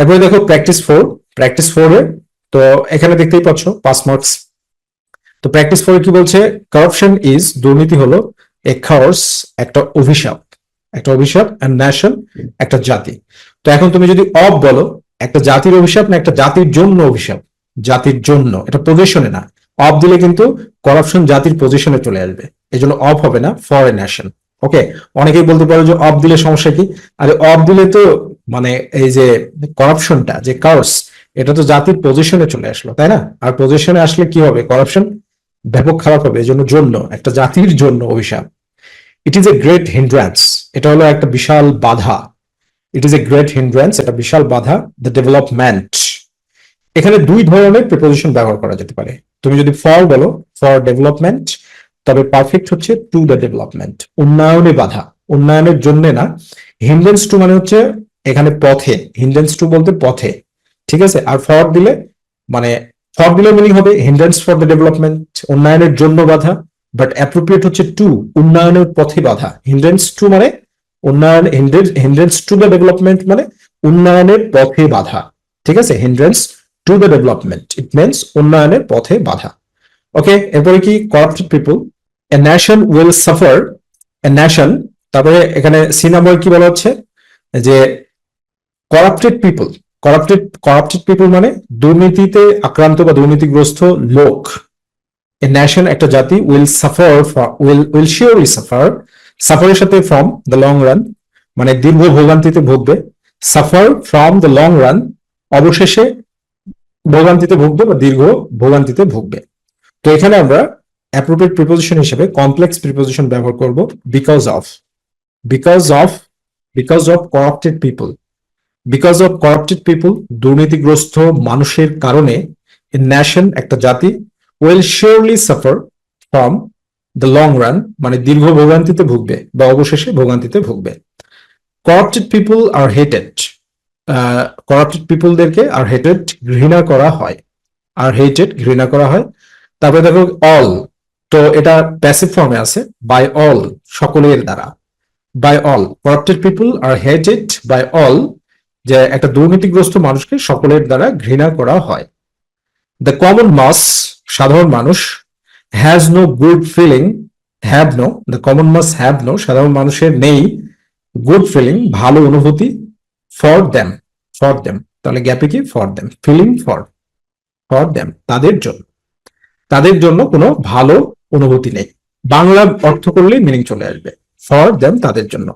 এরপরে দেখো প্র্যাকটিস 4 তো এখানে দেখতেই পাচ্ছ 5 মার্কস। তো প্র্যাকটিস 4 কি বলছে, কারাপশন ইজ, দুর্নীতি হলো, এ কার্স, একটা অভিশাপ, এন্ড ন্যাশন, একটা জাতি। তো এখন তুমি যদি অফ বলো, একটা জাতির অভিশাপ না একটা জাতির জন্য অভিশাপ? জাতির জন্য, এটা পজিশনে না। অফ দিলে কিন্তু করাপশন জাতির পজিশনে চলে আসবে, এই জন্য অফ হবে না, ফর এ ন্যাশন। ওকে, অনেকেই বলতে পারো যে অফ দিলে সমস্যা কি? আরে অফ দিলে তো মানে এই যে করাপশনটা, যে কার্স, এটা তো জাতির পজিশনে চলে আসলো, তাই না? আর পজিশনে আসলে কি হবে? করাপশন ব্যাপক খারাপ হবে, এই জন্য একটা জাতির জন্য অভিশাপ। ইট ইজ এ গ্রেট হিন্ড্রান্স, এটা হলো একটা বিশাল বাধা। ইট ইজ এ গ্রেট হিন্ড্রান্স, এটা বিশাল বাধা, দ্য ডেভেলপমেন্ট। এখানে দুই ধরনের প্রিপোজিশন ব্যবহার করা যেতে পারে। তুমি যদি ফর বলো, ফর ডেভেলপমেন্ট, তবে পারফেক্ট হচ্ছে টু দ্য ডেভেলপমেন্ট, উন্নয়নে বাধা, উন্নয়নের জন্য না। হিন্ড্রেন্স টু মানে হচ্ছে এখানে পথে, হিন্ড্রেন্স টু বলতে পথে, ঠিক আছে? আর ফর দিলে মানে ফর দিলে মিনিং হবে হিন্ড্রেন্স ফর দ্য ডেভেলপমেন্ট, উন্নয়নের জন্য বাধা। বাট অ্যাপ্রোপ্রিয়েট হচ্ছে টু, উন্নয়নের পথে বাধা। হিন্ড্রেন্স টু মানে উন্নয়ন, হিন্ড্রেন্স টু দ্য ডেভেলপমেন্ট মানে উন্নয়নের পথে বাধা, ঠিক আছে? Hindrance to the development, it means উন্নয়নের পথে বাধা। ওকে, এরপরে কি, corrupted people, A nation will suffer, A nation, তারপরে এখানে সি নাম্বার কি বলা হচ্ছে যে করাপ্টেড পিপল, করাপ্টেড পিপল মানে দুর্নীতিতে আক্রান্ত বা দুর্নীতিগ্রস্ত লোক। এ ন্যাশন একটা জাতি, will suffer, will surely suffer, সাফারের সাথে ফ্রম, দ্য লং রান মানে দীর্ঘ ভোগান্তিতে ভুগবে, suffer from the long run অবশেষে ভোগান্তিতে ভুগবে বা দীর্ঘ ভোগান্তিতে ভুগবে। তো এখানে আমরা অ্যাপ্রোপ্রিয়েট প্রিপোজিশন হিসেবে কমপ্লেক্স প্রিপোজিশন ব্যবহার করব, because of, because of, because of corrupted people, because of corrupted people, দুর্নীতিগ্রস্ত মানুষের কারণে, ন্যাশন একটা জাতি, will surely suffer from the long run মানে দীর্ঘ ভোগান্তিতে ভুগবে বা অবশেষে ভোগান্তিতে ভুগবে। Corrupted people are hated, corrupted পিপলদেরকে R hated ঘৃণা করা হয়, আর হেটেড ঘৃণা করা হয়। তারপরে দেখো অল, তো এটা প্যাসিভ ফর্মে আছে, বাই অল সকলের দ্বারা, by all, corrupted people are hated by all, যে একটা দুর্নীতিগ্রস্ত মানুষকে সকলের দ্বারা ঘৃণা করা হয়। দ্য কমন মাস সাধারণ মানুষ, has no good feeling, have no, the common mass have no সাধারণ মানুষের নেই, গুড ফিলিং ভালো অনুভূতি, ফর দ্যাম, ফর দ্যাম, তাহলে গ্যাপে কি, for them, feeling for, for them তাদের জন্য, তাদের জন্য কোনো ভালো অনুভূতি নেই। বাংলা অর্থ করলেই মিনিং চলে আসবে, ফর দ্যাম তাদের জন্য।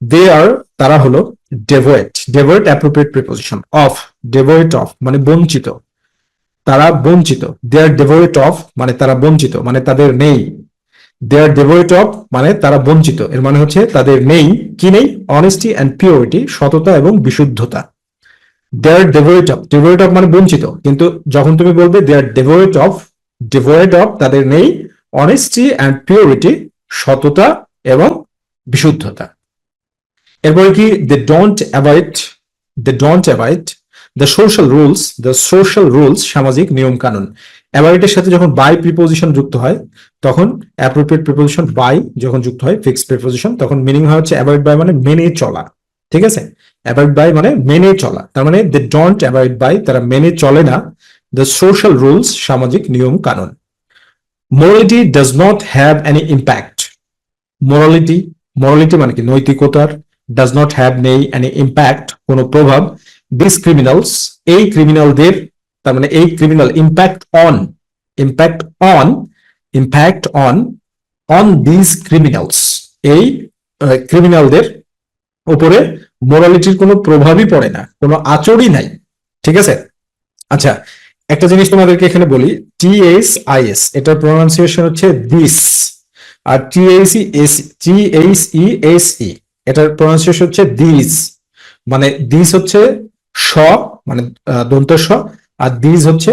দে আর তারা হলো, devoid, devoid appropriate preposition, of, devoid of মানে বঞ্চিত, তারা বঞ্চিত, দে আর ডেভয়েড অফ মানে তারা বঞ্চিত মানে তাদের নেই, দে আর ডেভয়েড অফ মানে তারা বঞ্চিত, এর মানে হচ্ছে তাদের নেই, কি নেই, অনেস্টি অ্যান্ড পিওরিটি, সততা এবং বিশুদ্ধতা। দে আর ডেভয়েড অফ মানে বঞ্চিত, কিন্তু যখন তুমি বলবে দে আর ডেভয়েড অফ তাদের নেই অনেস্টি অ্যান্ড পিওরিটি, সততা এবং বিশুদ্ধতা। এরপরে কি, they don't avoid, they don't avoid the social rules সামাজিক নিয়ম কানুন। অ্যাভয়েডের সাথে যখন বাই প্রিপোজিশন যুক্ত হয়, তখন অ্যাপ্রোপ্রিয়েট প্রিপোজিশন বাই যখন যুক্ত হয়, ফিক্সড প্রিপোজিশন, তখন মিনিং হয় হচ্ছে অ্যাভয়েড বাই মানে মেনে চলা, ঠিক আছে? অ্যাভয়েড বাই মানে মেনে চলা, তার মানে দে ডোন্ট অ্যাভয়েড বাই, তারা মেনে চলে না, দ্য সোশ্যাল রুলস সামাজিক নিয়ম কানুন। Morality does not have any impact, morality, morality মানে কি, নৈতিকতার, ডাজ নট হ্যাভ নেই, এনি ইম্প্যাক্ট কোনো প্রভাব, দিস ক্রিমিনালস এই ক্রিমিনালদের, তার মানে এই criminal, impact on, impact on, impact on, on this criminals এই ক্রিমিনালদের উপরে মোরালিটির কোনো প্রভাবই পড়ে না, কোনো আচরই নাই, ঠিক আছে? আচ্ছা, একটা জিনিস তোমাদেরকে এখানে বলি, THIS এটার প্রনাউন্সিয়েশন হচ্ছে দিস, আর THESE এটার প্রনাউন্সিয়েশন হচ্ছে দিস, মানে দিস হচ্ছে স মানে দন্ত স, আর দিস হচ্ছে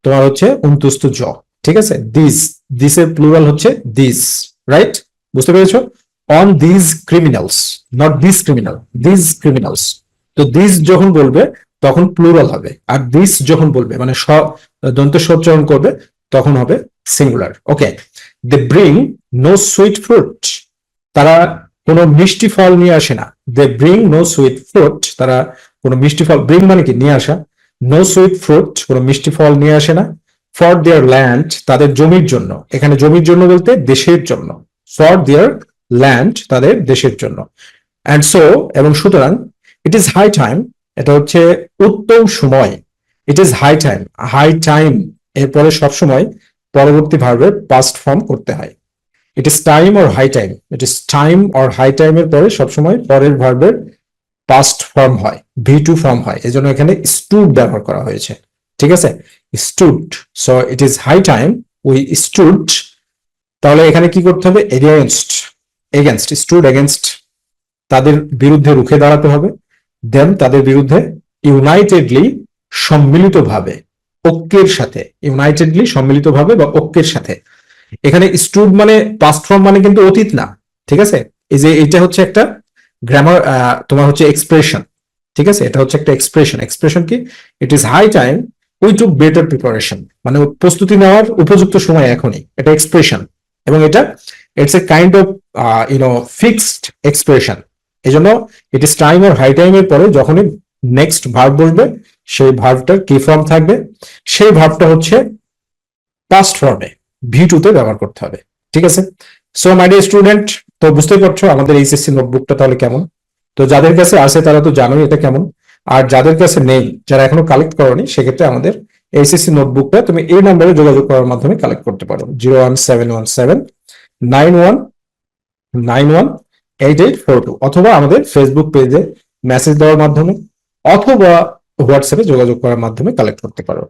তোমার হচ্ছে অন্তুস্থ জ, ঠিক আছে? দিস, দিসের প্লুরাল হচ্ছে দিস, রাইট? বুঝতে পেরেছো? On this criminals, not this criminal, this criminals. তো দিস যখন বলবে তখন প্লুরাল হবে, আর দিস যখন বলবে মানে দন্ত স উচ্চারণ করবে তখন হবে singular. Okay, they bring no sweet fruit, তারা কোনো মিষ্টি ফল নিয়ে আসে না, they bring no sweet fruit, তারা কোনো মিষ্টি ফল, ব্রিং মানে কি নিয়ে আসা, নো সুইট ফ্রুট কোনো মিষ্টি ফল নিয়ে আসে না, ফর দেয়ার ল্যান্ড তাদের জমির জন্য, এখানে জমির জন্য বলতে দেশের জন্য, ফর দেয়ার ল্যান্ড তাদের দেশের জন্য, অ্যান্ড সো এবং সুতরাং, ইট ইজ হাই টাইম এটা হচ্ছে উত্তম সময়, ইট ইজ হাই টাইম এরপরে সবসময় পরবর্তী ভার্বের পাস্ট ফর্ম করতে হয়। It is time or high time, it is time or high টাইমের পরে সবসময় পরের ভার্বের পাস্ট ফর্ম হয়, V2 ফর্ম হয়, এজন্য এখানে স্টুড ব্যবহার করা হয়েছে। ঠিক আছে, studied, so it is high time we studied, তাহলে এখানে কি করতে হবে, এগেনস্ট স্টুড এগেনস্ট তাদের বিরুদ্ধে রুখে দাঁড়াতে হবে, দেন তাদের বিরুদ্ধে ইউনাইটেডলি সম্মিলিতভাবে, ঐক্যের সাথে, ইউনাইটেডলি সম্মিলিতভাবে বা ঐক্যের সাথে। এখানে স্টুড মানে পাস্ট ফর্ম মানে কিন্তু অতীত না, ঠিক আছে, এই যে এটা হচ্ছে একটা গ্রামার, তোমার হচ্ছে এক্সপ্রেশন, ঠিক আছে, এটা হচ্ছে একটা এক্সপ্রেশন কি, it is high time we took better preparation, মানে প্রস্তুতি নেওয়ার উপযুক্ত সময় এখনই, এটা এক্সপ্রেশন, এবং এটা it's a kind of fixed expression, এই জন্য ইট ইজ টাইম আর হাই টাইমের পরে যখনই নেক্সট ভার্ব বসবে সেই ভার্বটার কি ফর্ম থাকবে, সেই ভার্বটা হচ্ছে পাস্ট ফর্মে V2 তে ব্যবহার করতে হবে। ঠিক আছে, সো মাই ডিয়ার স্টুডেন্ট, তো বুঝতেই পারছো আমাদের এইচএসসি নোটবুকটা তাহলে কেমন, তো যাদের কাছে আছে তারা তো জানোই এটা কেমন, আর যাদের কাছে নেই, যারা এখনো কালেক্ট করোনি, সেক্ষেত্রে আমাদের এইচএসসি নোটবুকটা তুমি এই নম্বরে যোগাযোগ করার মাধ্যমে কালেক্ট করতে পারো, 0171791918842, অথবা আমাদের ফেসবুক পেজে মেসেজ দেওয়ার মাধ্যমে, অথবা হোয়াটসঅ্যাপে যোগাযোগ করার মাধ্যমে কালেক্ট করতে পারো।